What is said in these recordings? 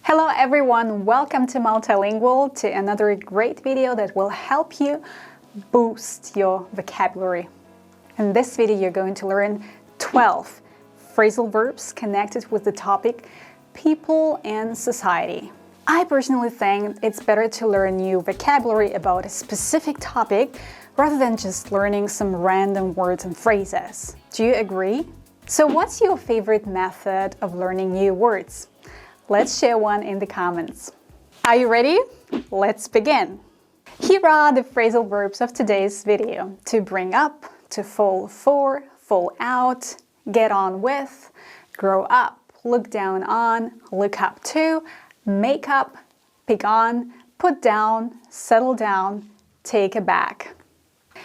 Hello everyone, welcome to Multilingual, to another great video that will help you boost your vocabulary. In this video you're going to learn 12 phrasal verbs connected with the topic people and society. I personally think it's better to learn new vocabulary about a specific topic rather than just learning some random words and phrases. Do you agree? So what's your favorite method of learning new words? Let's share one in the comments. Are you ready? Let's begin. Here are the phrasal verbs of today's video: to bring up, to fall for, fall out, get on with, grow up, look down on, look up to, make up, pick on, put down, settle down, take aback.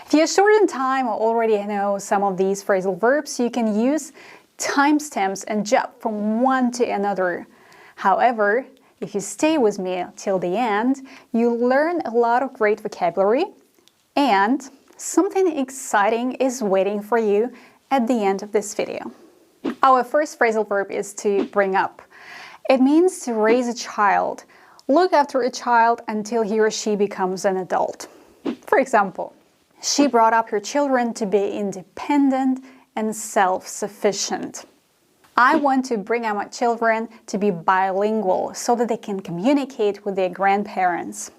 If you're short in time or already know some of these phrasal verbs, you can use timestamps and jump from one to another. However, if you stay with me till the end, you'll learn a lot of great vocabulary and something exciting is waiting for you at the end of this video. Our first phrasal verb is to bring up. It means to raise a child, look after a child until he or she becomes an adult. For example, she brought up her children to be independent and self-sufficient. I want to bring up my children to be bilingual so that they can communicate with their grandparents.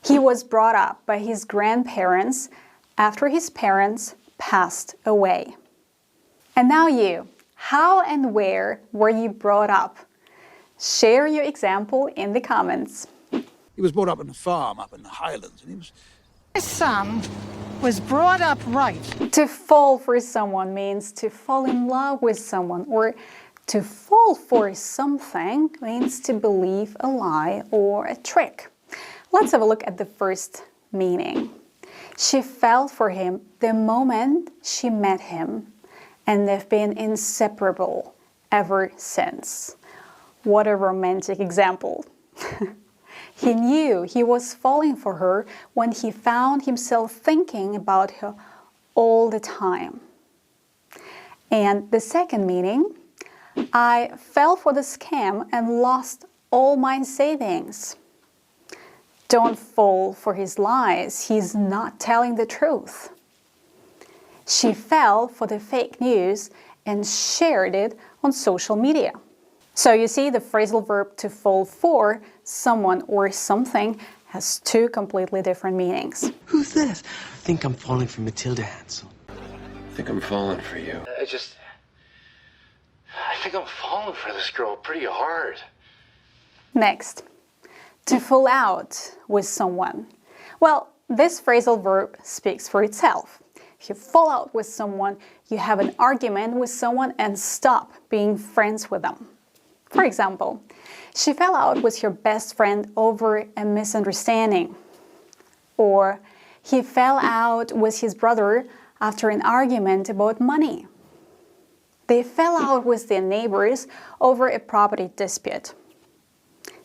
He was brought up by his grandparents after his parents passed away. And now you, how and where were you brought up? Share your example in the comments. He was brought up on a farm up in the Highlands, and My son was brought up right. To fall for someone means to fall in love with someone, or to fall for something means to believe a lie or a trick. Let's have a look at the first meaning. She fell for him the moment she met him, and they've been inseparable ever since. What a romantic example. He knew he was falling for her when he found himself thinking about her all the time. And the second meaning, I fell for the scam and lost all my savings. Don't fall for his lies, he's not telling the truth. She fell for the fake news and shared it on social media. So you see, the phrasal verb to fall for someone or something has two completely different meanings. Who's this? I think I'm falling for Matilda Hansel. I think I'm falling for you. I think I'm falling for this girl pretty hard. Next, to fall out with someone. Well, this phrasal verb speaks for itself. If you fall out with someone, you have an argument with someone and stop being friends with them. For example, she fell out with her best friend over a misunderstanding. Or he fell out with his brother after an argument about money. They fell out with their neighbors over a property dispute.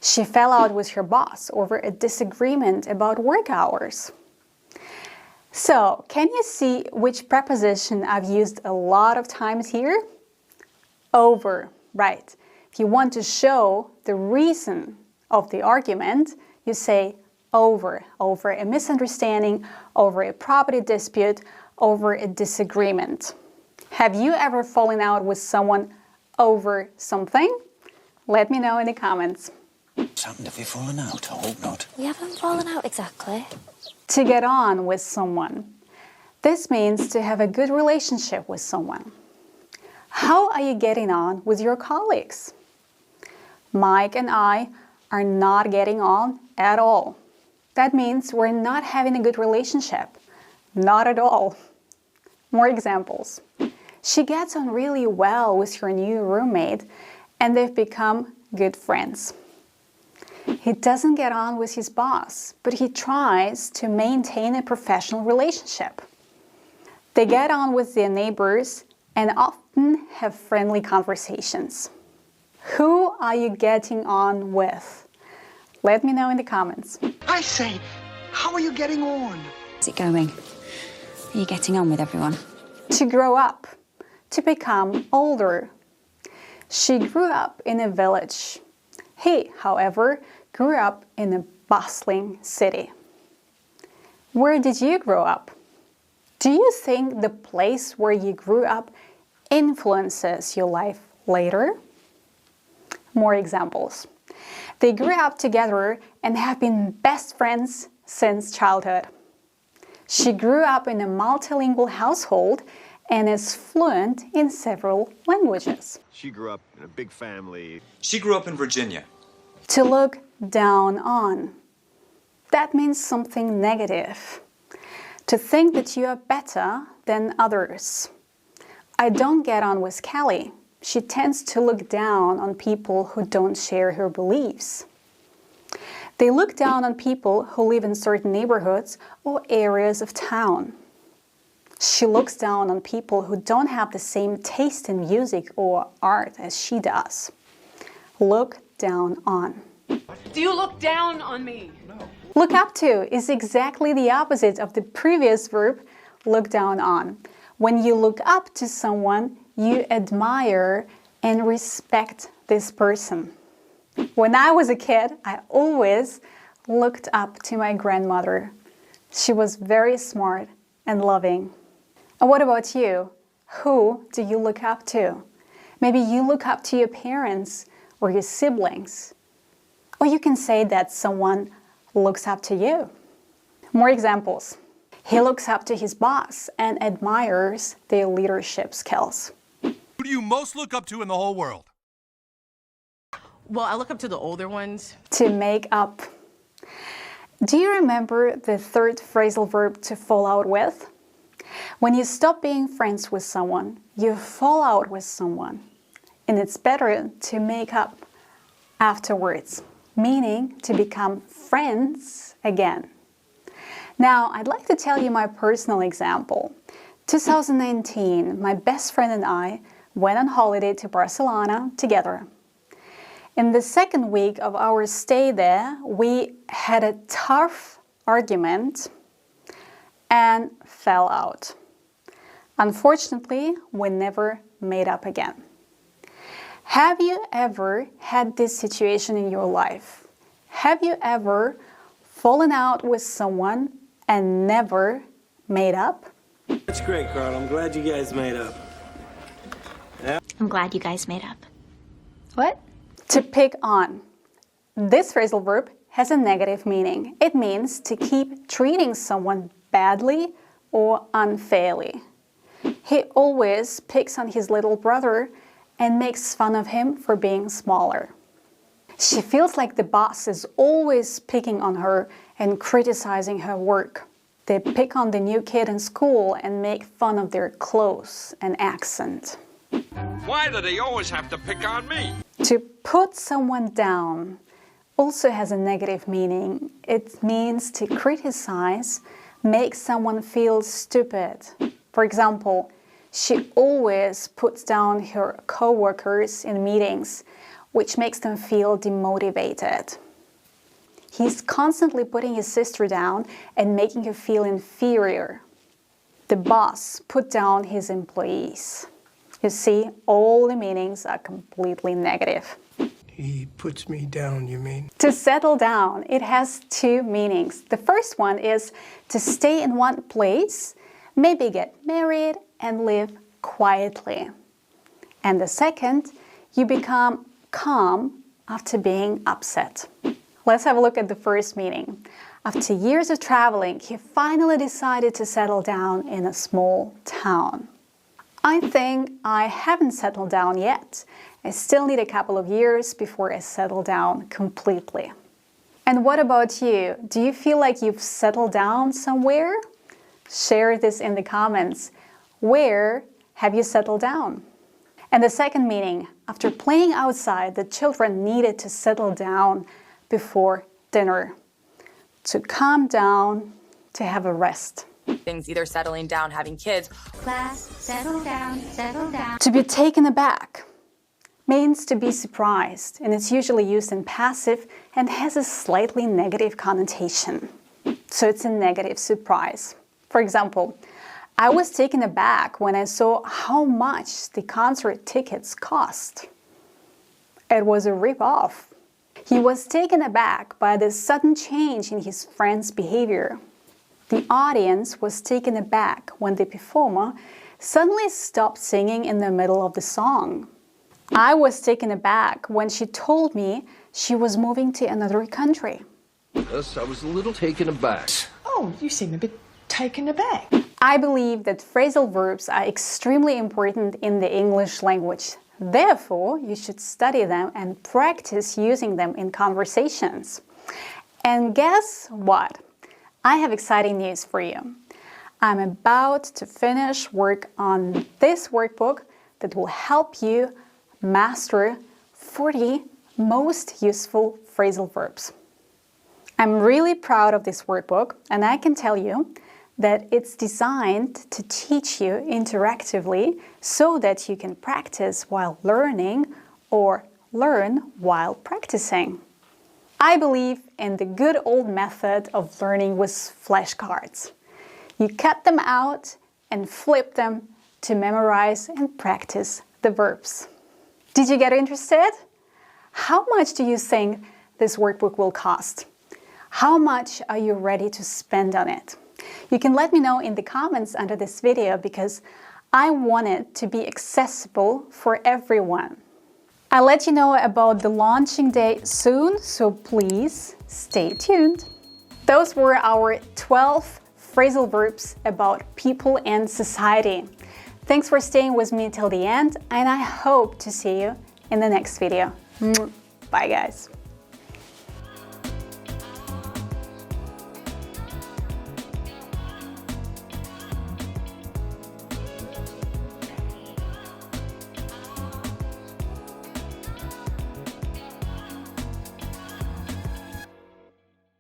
She fell out with her boss over a disagreement about work hours. So, can you see which preposition I've used a lot of times here? Over, right. If you want to show the reason of the argument, you say over a misunderstanding, over a property dispute, over a disagreement. Have you ever fallen out with someone over something? Let me know in the comments. What's happened? Have you fallen out? I hope not. We haven't fallen out exactly. To get on with someone. This means to have a good relationship with someone. How are you getting on with your colleagues? Mike and I are not getting on at all. That means we're not having a good relationship. Not at all. More examples. She gets on really well with her new roommate and they've become good friends. He doesn't get on with his boss, but he tries to maintain a professional relationship. They get on with their neighbors and often have friendly conversations. Who are you getting on with? Let me know in the comments. I say, how are you getting on? How's it going? Are you getting on with everyone? To grow up, to become older. She grew up in a village. He, however, grew up in a bustling city. Where did you grow up? Do you think the place where you grew up influences your life later? More examples. They grew up together and have been best friends since childhood. She grew up in a multilingual household and is fluent in several languages. She grew up in a big family. She grew up in Virginia. To look down on. That means something negative. To think that you are better than others. I don't get on with Kelly. She tends to look down on people who don't share her beliefs. They look down on people who live in certain neighborhoods or areas of town. She looks down on people who don't have the same taste in music or art as she does. Look down on. Do you look down on me? No. Look up to is exactly the opposite of the previous verb, look down on. When you look up to someone, you admire and respect this person. When I was a kid, I always looked up to my grandmother. She was very smart and loving. And what about you? Who do you look up to? Maybe you look up to your parents or your siblings. Or you can say that someone looks up to you. More examples. He looks up to his boss and admires their leadership skills. Who do you most look up to in the whole world? Well, I look up to the older ones. To make up. Do you remember the third phrasal verb to fall out with? When you stop being friends with someone, you fall out with someone. And it's better to make up afterwards, meaning to become friends again. Now, I'd like to tell you my personal example. 2019, my best friend and I went on holiday to Barcelona together. In the second week of our stay there, we had a tough argument and fell out. Unfortunately, we never made up again. Have you ever had this situation in your life? Have you ever fallen out with someone and never made up? That's great, Carl. I'm glad you guys made up. Yeah. I'm glad you guys made up. What? To pick on. This phrasal verb has a negative meaning. It means to keep treating someone badly or unfairly. He always picks on his little brother and makes fun of him for being smaller. She feels like the boss is always picking on her and criticizing her work. They pick on the new kid in school and make fun of their clothes and accent. Why do they always have to pick on me? To put someone down also has a negative meaning. It means to criticize, make someone feel stupid. For example, she always puts down her co-workers in meetings, which makes them feel demotivated. He's constantly putting his sister down and making her feel inferior. The boss put down his employees. You see, all the meanings are completely negative. He puts me down, you mean? To settle down, it has two meanings. The first one is to stay in one place, maybe get married and live quietly. And the second, you become calm after being upset. Let's have a look at the first meaning. After years of traveling, he finally decided to settle down in a small town. I think I haven't settled down yet. I still need a couple of years before I settle down completely. And what about you? Do you feel like you've settled down somewhere? Share this in the comments. Where have you settled down? And the second meaning, after playing outside, the children needed to settle down before dinner, to calm down, to have a rest. Things either settling down, having kids. Class, settle down, settle down. To be taken aback means to be surprised, and it's usually used in passive and has a slightly negative connotation. So it's a negative surprise. For example, I was taken aback when I saw how much the concert tickets cost. It was a rip-off. He was taken aback by the sudden change in his friend's behavior. The audience was taken aback when the performer suddenly stopped singing in the middle of the song. I was taken aback when she told me she was moving to another country. Yes, I was a little taken aback. Oh, you seem a bit taken aback. I believe that phrasal verbs are extremely important in the English language. Therefore, you should study them and practice using them in conversations. And guess what? I have exciting news for you. I'm about to finish work on this workbook that will help you master 40 most useful phrasal verbs. I'm really proud of this workbook, and I can tell you that it's designed to teach you interactively so that you can practice while learning or learn while practicing. I believe in the good old method of learning with flashcards. You cut them out and flip them to memorize and practice the verbs. Did you get interested? How much do you think this workbook will cost? How much are you ready to spend on it? You can let me know in the comments under this video because I want it to be accessible for everyone. I'll let you know about the launching day soon, so please stay tuned. Those were our 12 phrasal verbs about people and society. Thanks for staying with me till the end, and I hope to see you in the next video. Bye guys.